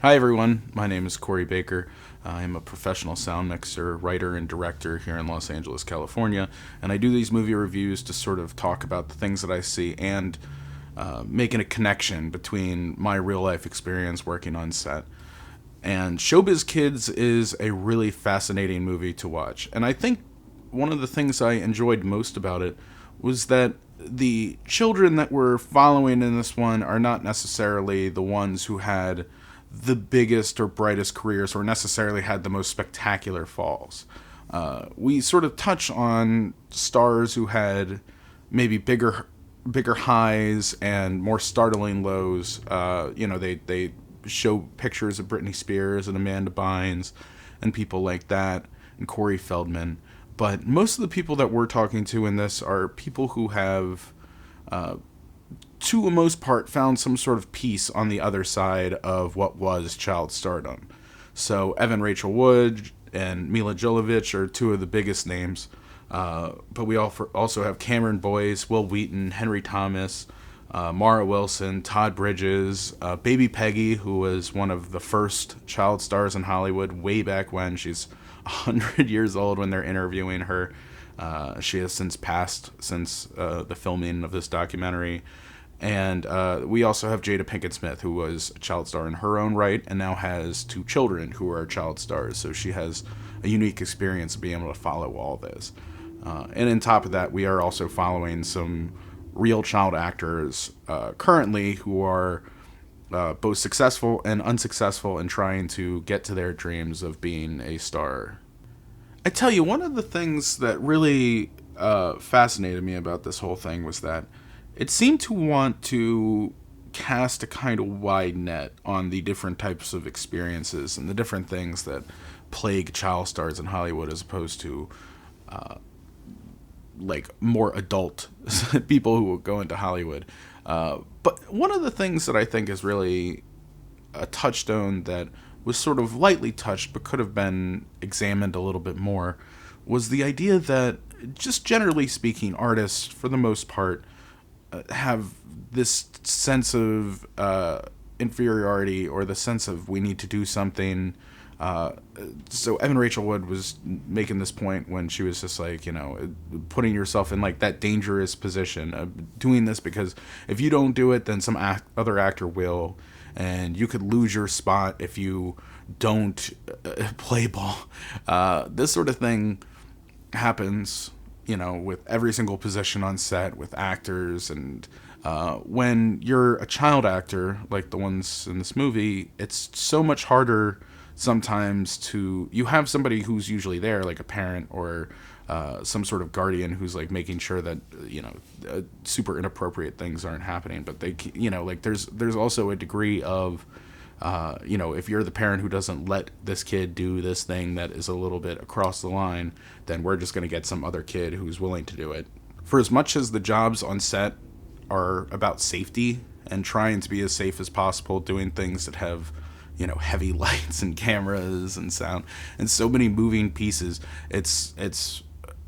Hi everyone, my name is Cory Baker. I am a professional sound mixer, writer, and director here in Los Angeles, California, and I do these movie reviews to sort of talk about the things that I see and making a connection between my real life experience working on set. And Showbiz Kids is a really fascinating movie to watch, and I think one of the things I enjoyed most about it was that the children that we're following in this one are not necessarily the ones who had the biggest or brightest careers or necessarily had the most spectacular falls. We sort of touch on stars who had maybe bigger highs and more startling lows. They show pictures of Britney Spears and Amanda Bynes and people like that and Corey Feldman. But most of the people that we're talking to in this are people who have to the most part, found some sort of peace on the other side of what was child stardom. So Evan Rachel Wood and Milla Jovovich are two of the biggest names. But we also have Cameron Boyce, Will Wheaton, Henry Thomas, Mara Wilson, Todd Bridges, baby Peggy, who was one of the first child stars in Hollywood way back when. She's 100 years old when they're interviewing her. She has since passed since the filming of this documentary. And we also have Jada Pinkett Smith, who was a child star in her own right and now has two children who are child stars. So she has a unique experience of being able to follow all this. And on top of that, we are also following some real child actors currently who are both successful and unsuccessful in trying to get to their dreams of being a star. I tell you, one of the things that really fascinated me about this whole thing was that it seemed to want to cast a kind of wide net on the different types of experiences and the different things that plague child stars in Hollywood as opposed to like more adult people who will go into Hollywood. But one of the things that I think is really a touchstone that was sort of lightly touched but could have been examined a little bit more was the idea that, just generally speaking, artists, for the most part, have this sense of inferiority or the sense of we need to do something. So Evan Rachel Wood was making this point when she was just like, putting yourself in like that dangerous position of doing this because if you don't do it, then some other actor will, and you could lose your spot if you don't play ball. This sort of thing happens with every single position on set, with actors, and when you're a child actor, like the ones in this movie, it's so much harder sometimes you have somebody who's usually there, like a parent or some sort of guardian who's like making sure that, super inappropriate things aren't happening, but they, like there's also a degree of, if you're the parent who doesn't let this kid do this thing that is a little bit across the line, then we're just going to get some other kid who's willing to do it. For as much as the jobs on set are about safety and trying to be as safe as possible, doing things that have, heavy lights and cameras and sound and so many moving pieces, it's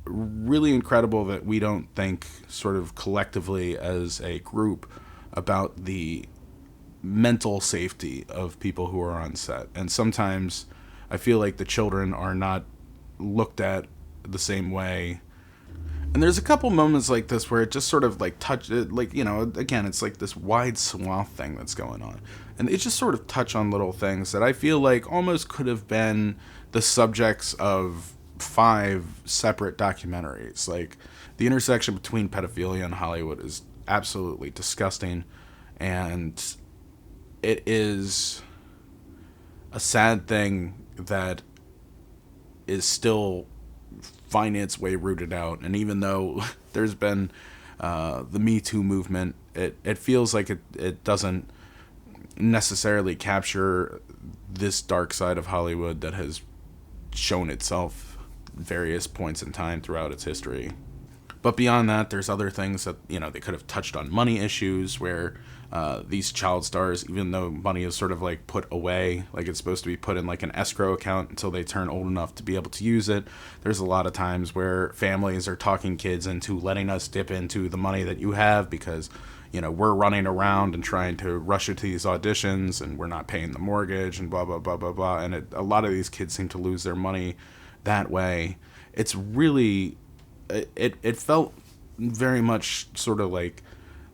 really incredible that we don't think sort of collectively as a group about the mental safety of people who are on set. And sometimes I feel like the children are not looked at the same way. And there's a couple moments like this where it just sort of like touch it, like, again, it's like this wide swath thing that's going on. And it just sort of touch on little things that I feel like almost could have been the subjects of 5 separate documentaries. Like the intersection between pedophilia and Hollywood is absolutely disgusting. And it is a sad thing that is still finding its way rooted out. And even though there's been the Me Too movement, it feels like it doesn't necessarily capture this dark side of Hollywood that has shown itself at various points in time throughout its history. But beyond that, there's other things that, they could have touched on money issues where these child stars, even though money is sort of like put away, like it's supposed to be put in like an escrow account until they turn old enough to be able to use it. There's a lot of times where families are talking kids into letting us dip into the money that you have because we're running around and trying to rush into these auditions, and we're not paying the mortgage, and blah blah blah blah blah. And a lot of these kids seem to lose their money that way. It's really, it felt very much sort of like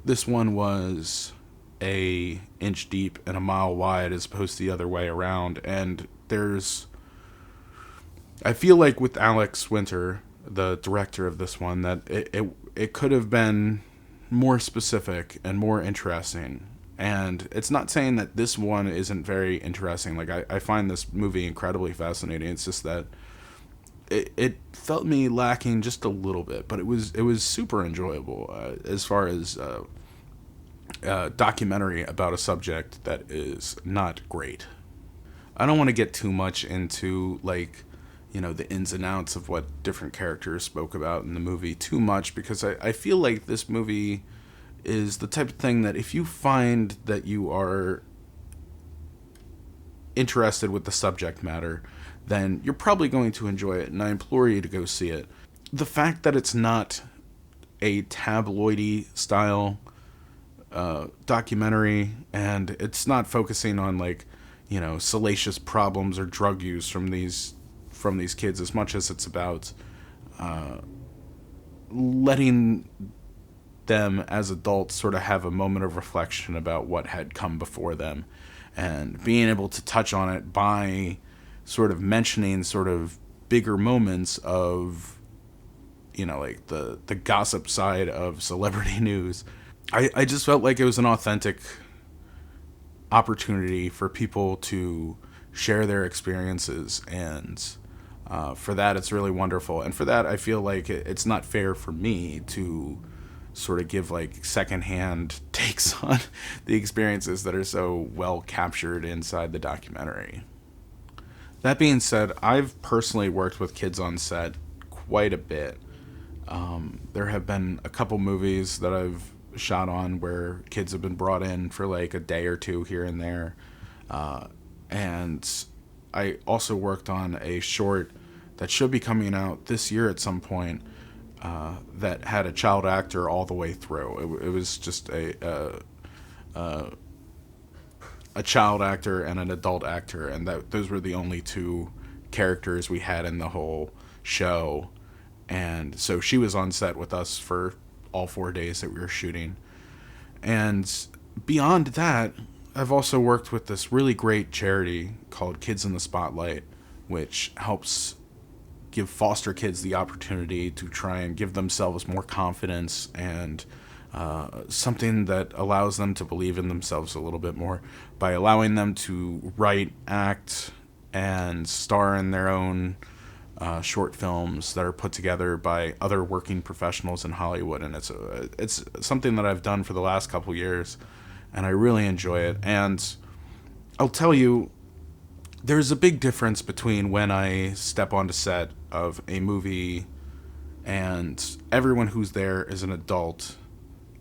this one was a inch deep and a mile wide as opposed to the other way around. And I feel like with Alex Winter, the director of this one, that it could have been more specific and more interesting. And it's not saying that this one isn't very interesting. Like, I find this movie incredibly fascinating. It's just that it felt me lacking just a little bit, but it was super enjoyable as far as documentary about a subject that is not great. I don't want to get too much into, like, the ins and outs of what different characters spoke about in the movie too much, because I feel like this movie is the type of thing that if you find that you are interested with the subject matter, then you're probably going to enjoy it, and I implore you to go see it. The fact that it's not a tabloidy style documentary, and it's not focusing on, like, salacious problems or drug use from these kids, as much as it's about letting them as adults sort of have a moment of reflection about what had come before them, and being able to touch on it by sort of mentioning sort of bigger moments of, like the gossip side of celebrity news. I just felt like it was an authentic opportunity for people to share their experiences, and for that, it's really wonderful. And for that, I feel like it's not fair for me to sort of give, like, secondhand takes on the experiences that are so well captured inside the documentary. That being said, I've personally worked with kids on set quite a bit. There have been a couple movies that I've shot on where kids have been brought in for like a day or two here and there. And I also worked on a short that should be coming out this year at some point, that had a child actor all the way through. It was just a child actor and an adult actor, and those were the only two characters we had in the whole show. And so she was on set with us for all 4 days that we were shooting. And beyond that, I've also worked with this really great charity called Kids in the Spotlight, which helps give foster kids the opportunity to try and give themselves more confidence and something that allows them to believe in themselves a little bit more by allowing them to write, act, and star in their own short films that are put together by other working professionals in Hollywood. And it's something that I've done for the last couple years, and I really enjoy it. And I'll tell you, there's a big difference between when I step onto set of a movie and everyone who's there is an adult,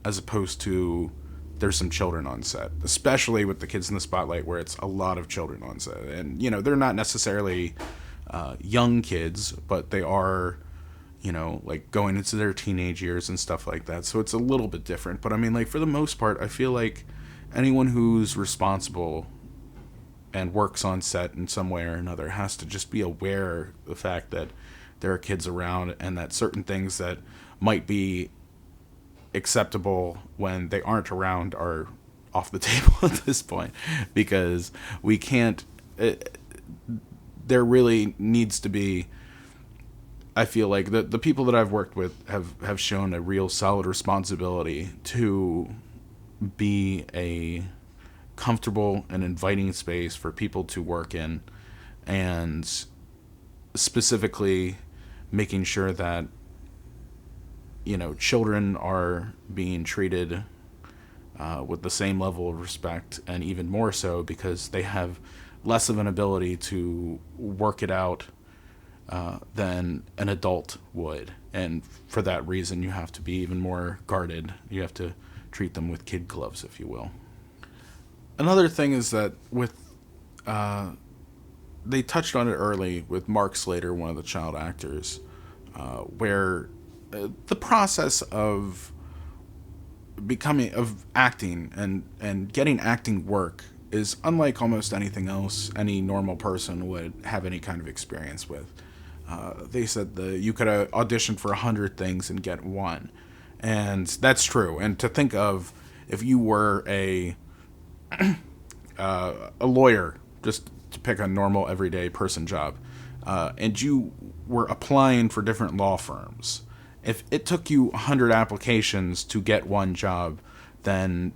as opposed to there's some children on set, especially with the Kids in the Spotlight, where it's a lot of children on set. And, they're not necessarily young kids, but they are, like going into their teenage years and stuff like that. So it's a little bit different. But I mean, like, for the most part, I feel like anyone who's responsible and works on set in some way or another has to just be aware of the fact that there are kids around, and that certain things that might be acceptable when they aren't around are off the table at this point, because we can't, there really needs to be, I feel like the people that I've worked with have shown a real solid responsibility to be a comfortable and inviting space for people to work in, and specifically making sure that children are being treated with the same level of respect, and even more so because they have less of an ability to work it out than an adult would. And for that reason, you have to be even more guarded. You have to treat them with kid gloves, if you will. Another thing is that with they touched on it early with Marc Slater, one of the child actors, where the process of becoming of acting and getting acting work is unlike almost anything else any normal person would have any kind of experience with. They said you could audition for 100 things and get one, and that's true. And to think of if you were a lawyer, just to pick a normal everyday person job, and you were applying for different law firms. If it took you 100 applications to get one job, then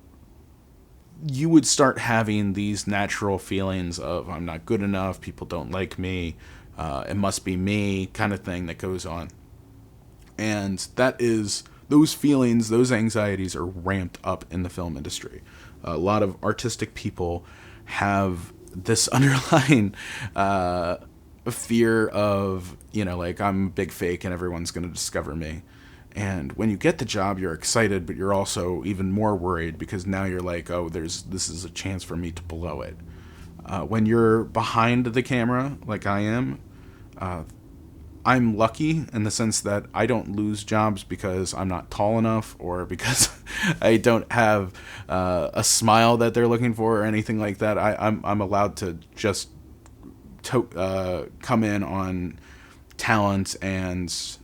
you would start having these natural feelings of I'm not good enough, people don't like me, it must be me kind of thing that goes on. And that is, those feelings, those anxieties are ramped up in the film industry. A lot of artistic people have this underlying fear of, like I'm a big fake and everyone's going to discover me. And when you get the job, you're excited, but you're also even more worried because now you're like, oh, this is a chance for me to blow it. When you're behind the camera, like I am, I'm lucky in the sense that I don't lose jobs because I'm not tall enough or because I don't have a smile that they're looking for or anything like that. I'm allowed to just come in on talent and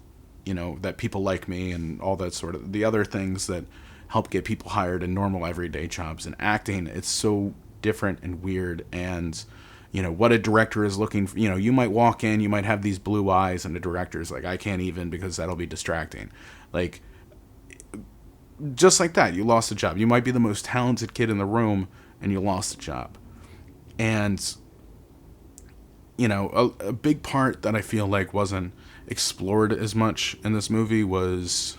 that people like me and all that sort of the other things that help get people hired in normal everyday jobs. And acting, it's so different and weird, and what a director is looking for. You might walk in, you might have these blue eyes, and the director's like, I can't even, because that'll be distracting. Like, just like that, you lost a job. You might be the most talented kid in the room and you lost a job. And a big part that I feel like wasn't explored as much in this movie was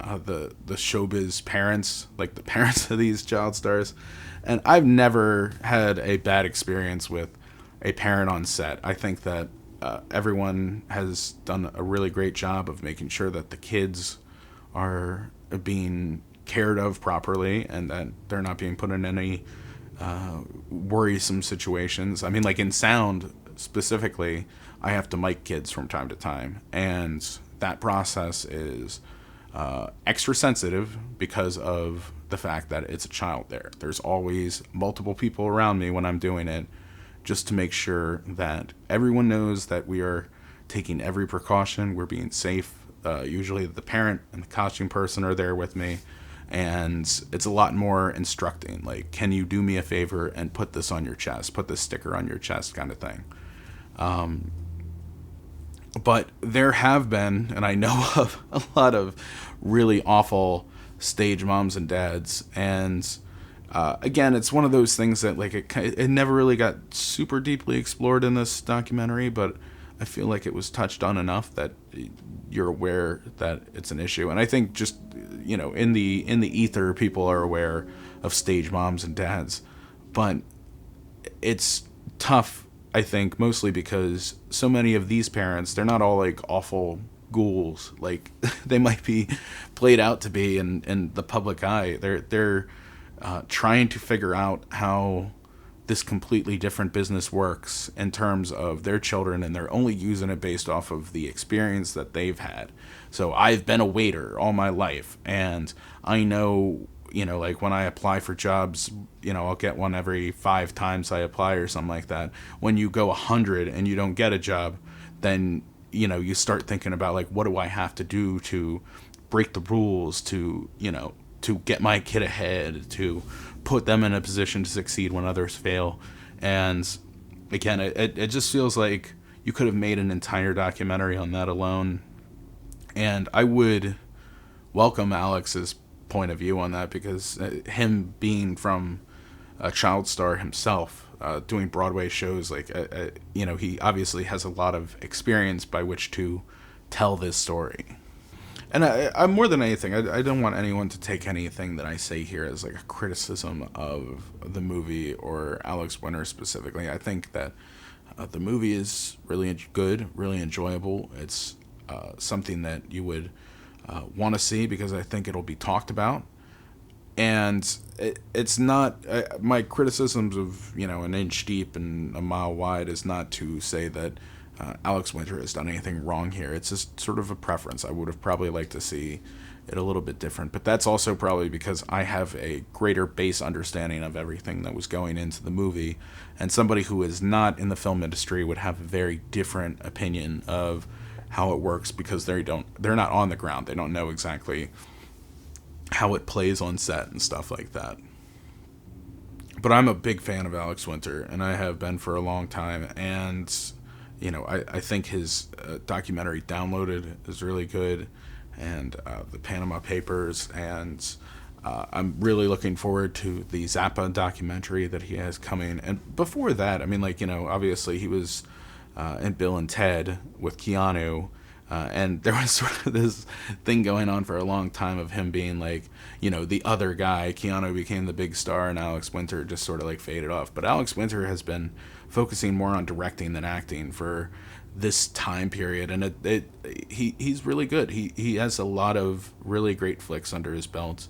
the showbiz parents, like the parents of these child stars. And I've never had a bad experience with a parent on set. I think that everyone has done a really great job of making sure that the kids are being cared of properly and that they're not being put in any worrisome situations. I mean, like in sound specifically, I have to mic kids from time to time, and that process is extra sensitive because of the fact that it's a child there. There's always multiple people around me when I'm doing it, just to make sure that everyone knows that we are taking every precaution, we're being safe. Usually the parent and the costume person are there with me, and it's a lot more instructing, like, can you do me a favor and put this on your chest, put this sticker on your chest kind of thing. But there have been, and I know of, a lot of really awful stage moms and dads. And again, it's one of those things that, like, it never really got super deeply explored in this documentary, but I feel like it was touched on enough that you're aware that it's an issue. And I think just, in the ether, people are aware of stage moms and dads. But it's tough, I think, mostly because so many of these parents, they're not all like awful ghouls like they might be played out to be in the public eye. They're trying to figure out how this completely different business works in terms of their children, and they're only using it based off of the experience that they've had. So I've been a waiter all my life, and I know, like when I apply for jobs, I'll get one every 5 times I apply or something like that. When you go 100 and you don't get a job, then, you start thinking about, like, what do I have to do to break the rules to get my kid ahead, to put them in a position to succeed when others fail. And again, it just feels like you could have made an entire documentary on that alone. And I would welcome Alex's point of view on that, because him being from a child star himself, doing Broadway shows, like he obviously has a lot of experience by which to tell this story. And I more than anything, I don't want anyone to take anything that I say here as like a criticism of the movie or Alex Winter specifically. I think that the movie is really good, really enjoyable. It's something that you would want to see because I think it'll be talked about. And it's not, my criticisms of, an inch deep and a mile wide is not to say that Alex Winter has done anything wrong here. It's just sort of a preference. I would have probably liked to see it a little bit different. But that's also probably because I have a greater base understanding of everything that was going into the movie, and somebody who is not in the film industry would have a very different opinion of how it works, because they're not on the ground. They don't know exactly how it plays on set and stuff like that. But I'm a big fan of Alex Winter, and I have been for a long time. And I think his documentary Downloaded is really good, and the Panama Papers, and I'm really looking forward to the Zappa documentary that he has coming. And before that, I mean, obviously he was in Bill and Ted with Keanu, and there was sort of this thing going on for a long time of him being the other guy. Keanu became the big star, and Alex Winter just sort of faded off. But Alex Winter has been focusing more on directing than acting for this time period, and he's really good. He has a lot of really great flicks under his belt.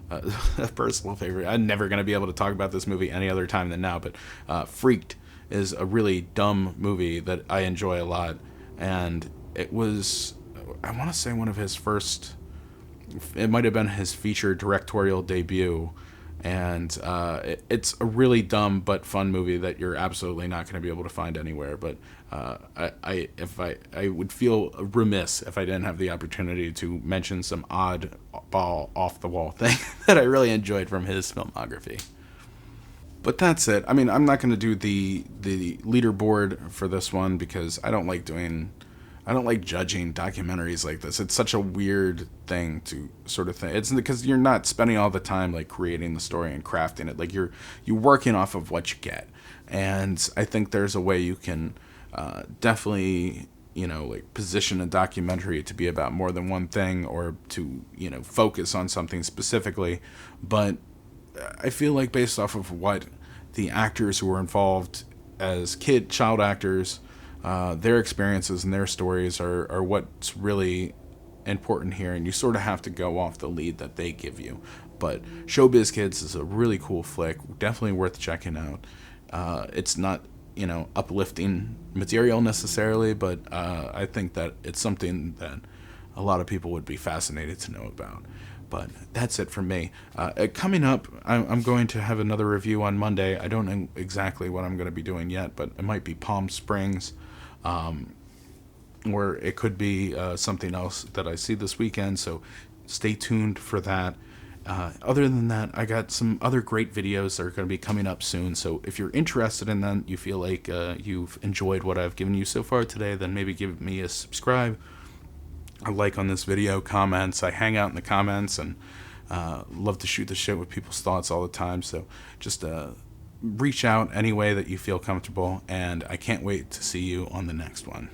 A personal favorite. I'm never going to be able to talk about this movie any other time than now, but Freaked is a really dumb movie that I enjoy a lot, and it was, I want to say, one of his first, it might have been his feature directorial debut, and it's a really dumb but fun movie that you're absolutely not going to be able to find anywhere. But I would feel remiss if I didn't have the opportunity to mention some oddball, off the wall thing that I really enjoyed from his filmography. But that's it. I mean, I'm not going to do the leaderboard for this one, because I don't like judging documentaries like this. It's such a weird thing to sort of think. It's because you're not spending all the time creating the story and crafting it. You're working off of what you get. And I think there's a way you can definitely position a documentary to be about more than one thing, or to focus on something specifically. But I feel like, based off of what the actors who were involved as child actors, their experiences and their stories are what's really important here, and you sort of have to go off the lead that they give you. But Showbiz Kids is a really cool flick, definitely worth checking out. It's not uplifting material necessarily, but I think that it's something that a lot of people would be fascinated to know about. But that's it from me. Coming up, I'm going to have another review on Monday. I don't know exactly what I'm going to be doing yet, but it might be Palm Springs, or it could be something else that I see this weekend, so stay tuned for that. Other than that, I got some other great videos that are going to be coming up soon, so if you're interested in them, you feel like you've enjoyed what I've given you so far today, then maybe give me a subscribe, a like on this video, comments. I hang out in the comments, and love to shoot the shit with people's thoughts all the time, so just reach out any way that you feel comfortable, and I can't wait to see you on the next one.